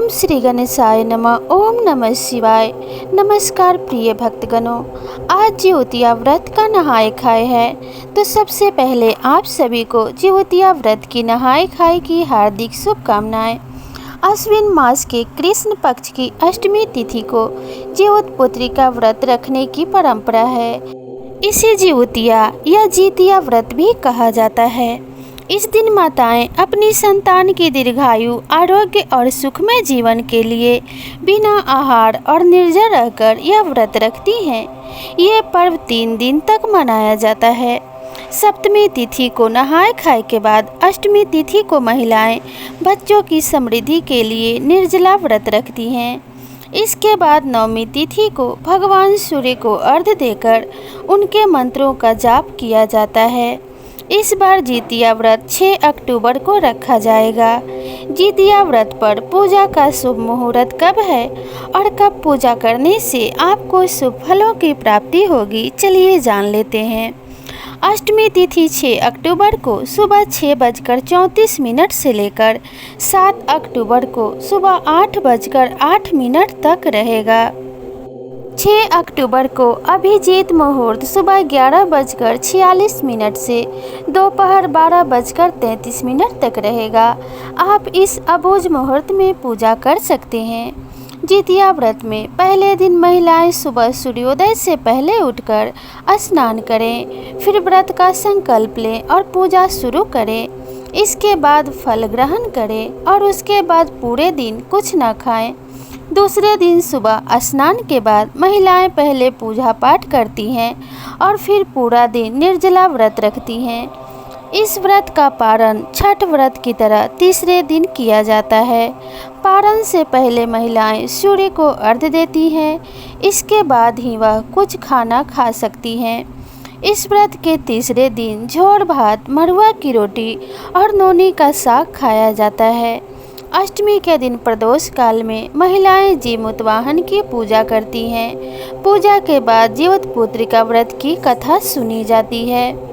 ओम श्री गणेशाय नमः। ओम नमः शिवाय। नमस्कार प्रिय भक्तगणों, आज ज्योतिया व्रत का नहाय खाए है, तो सबसे पहले आप सभी को ज्योतिया व्रत की नहाय खाए की हार्दिक शुभकामनाएं। अश्विन मास के कृष्ण पक्ष की अष्टमी तिथि को ज्योतपुत्री का व्रत रखने की परंपरा है। इसे ज्योतिया या जीतिया व्रत भी कहा जाता है। इस दिन माताएं अपनी संतान की दीर्घायु, आरोग्य और सुखमय जीवन के लिए बिना आहार और निर्जर रहकर यह व्रत रखती हैं। ये पर्व 3 दिन तक मनाया जाता है। सप्तमी तिथि को नहाय खाए के बाद अष्टमी तिथि को महिलाएं बच्चों की समृद्धि के लिए निर्जला व्रत रखती हैं। इसके बाद नवमी तिथि को भगवान सूर्य को अर्घ्य देकर उनके मंत्रों का जाप किया जाता है। इस बार जीतिया व्रत 6 अक्टूबर को रखा जाएगा। जीतिया व्रत पर पूजा का शुभ मुहूर्त कब है और कब पूजा करने से आपको शुभ फलों की प्राप्ति होगी, चलिए जान लेते हैं। अष्टमी तिथि 6 अक्टूबर को सुबह 6:34 से लेकर 7 अक्टूबर को सुबह 8:08 तक रहेगा। 6 अक्टूबर को अभिजीत मुहूर्त सुबह 11:46 से दोपहर 12:33 तक रहेगा। आप इस अबूझ मुहूर्त में पूजा कर सकते हैं। जीतिया व्रत में पहले दिन महिलाएं सुबह सूर्योदय से पहले उठकर स्नान करें, फिर व्रत का संकल्प लें और पूजा शुरू करें। इसके बाद फल ग्रहण करें और उसके बाद पूरे दिन कुछ न खाएं। दूसरे दिन सुबह स्नान के बाद महिलाएं पहले पूजा पाठ करती हैं और फिर पूरा दिन निर्जला व्रत रखती हैं। इस व्रत का पारण छठ व्रत की तरह तीसरे दिन किया जाता है। पारण से पहले महिलाएं सूर्य को अर्घ्य देती हैं, इसके बाद ही वह कुछ खाना खा सकती हैं। इस व्रत के तीसरे दिन झोर भात, मरुआ की रोटी और नोनी का साग खाया जाता है। अष्टमी के दिन प्रदोष काल में महिलाएं जीमूतवाहन की पूजा करती हैं। पूजा के बाद जीवतपुत्री का व्रत की कथा सुनी जाती है।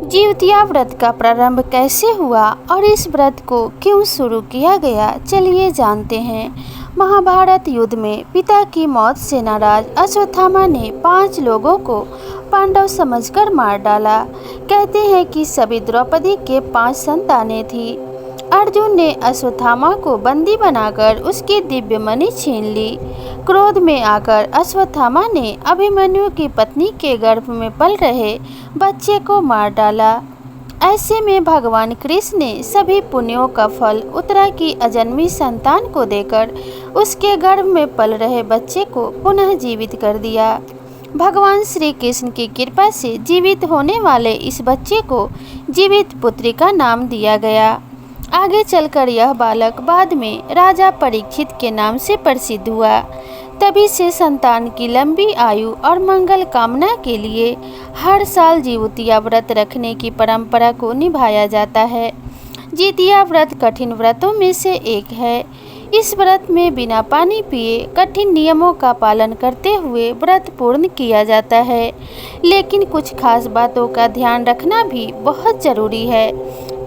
जीवतिया व्रत का प्रारंभ कैसे हुआ और इस व्रत को क्यों शुरू किया गया, चलिए जानते हैं। महाभारत युद्ध में पिता की मौत से नाराज अश्वत्थामा ने 5 लोगों को पांडव समझकर मार डाला। कहते हैं कि सभी द्रौपदी के 5 संतानें थीं। अर्जुन ने अश्वत्थामा को बंदी बनाकर उसकी दिव्य मणि छीन ली। क्रोध में आकर अश्वत्थामा ने अभिमन्यु की पत्नी के गर्भ में पल रहे बच्चे को मार डाला। ऐसे में भगवान कृष्ण ने सभी पुण्यों का फल उत्तरा की अजन्मी संतान को देकर उसके गर्भ में पल रहे बच्चे को पुनः जीवित कर दिया। भगवान श्री कृष्ण की कृपा से जीवित होने वाले इस बच्चे को जीवित पुत्री का नाम दिया गया। आगे चलकर यह बालक बाद में राजा परीक्षित के नाम से प्रसिद्ध हुआ। तभी से संतान की लंबी आयु और मंगल कामना के लिए हर साल जीवतिया व्रत रखने की परंपरा को निभाया जाता है। जीतिया व्रत कठिन व्रतों में से एक है। इस व्रत में बिना पानी पिए कठिन नियमों का पालन करते हुए व्रत पूर्ण किया जाता है, लेकिन कुछ खास बातों का ध्यान रखना भी बहुत जरूरी है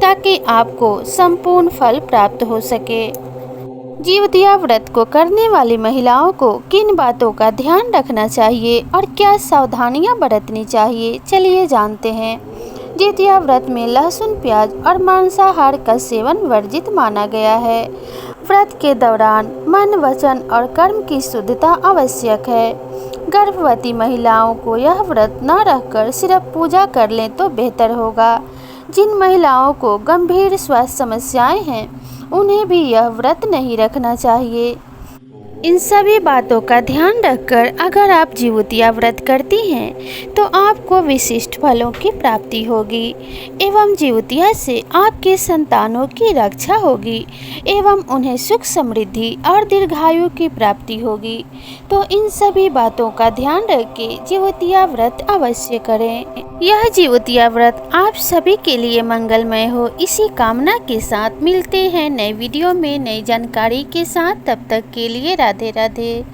ताकि आपको संपूर्ण फल प्राप्त हो सके। जीवतिया व्रत को करने वाली महिलाओं को किन बातों का ध्यान रखना चाहिए और क्या सावधानियां बरतनी चाहिए, चलिए जानते हैं। जीवतिया व्रत में लहसुन, प्याज और मांसाहार का सेवन वर्जित माना गया है। व्रत के दौरान मन, वचन और कर्म की शुद्धता आवश्यक है। गर्भवती महिलाओं को यह व्रत न रखकर सिर्फ पूजा कर लें तो बेहतर होगा। जिन महिलाओं को गंभीर स्वास्थ्य समस्याएं हैं, उन्हें भी यह व्रत नहीं रखना चाहिए। इन सभी बातों का ध्यान रखकर अगर आप जीवतिया व्रत करती हैं तो आपको विशिष्ट फलों की प्राप्ति होगी एवं जीवतिया से आपके संतानों की रक्षा होगी एवं उन्हें सुख, समृद्धि और दीर्घायु की प्राप्ति होगी। तो इन सभी बातों का ध्यान रख के जीवतिया व्रत अवश्य करें। यह जीवतिया व्रत आप सभी के लिए मंगलमय हो, इसी कामना के साथ मिलते हैं नए वीडियो में नई जानकारी के साथ। तब तक के लिए राधे राधे।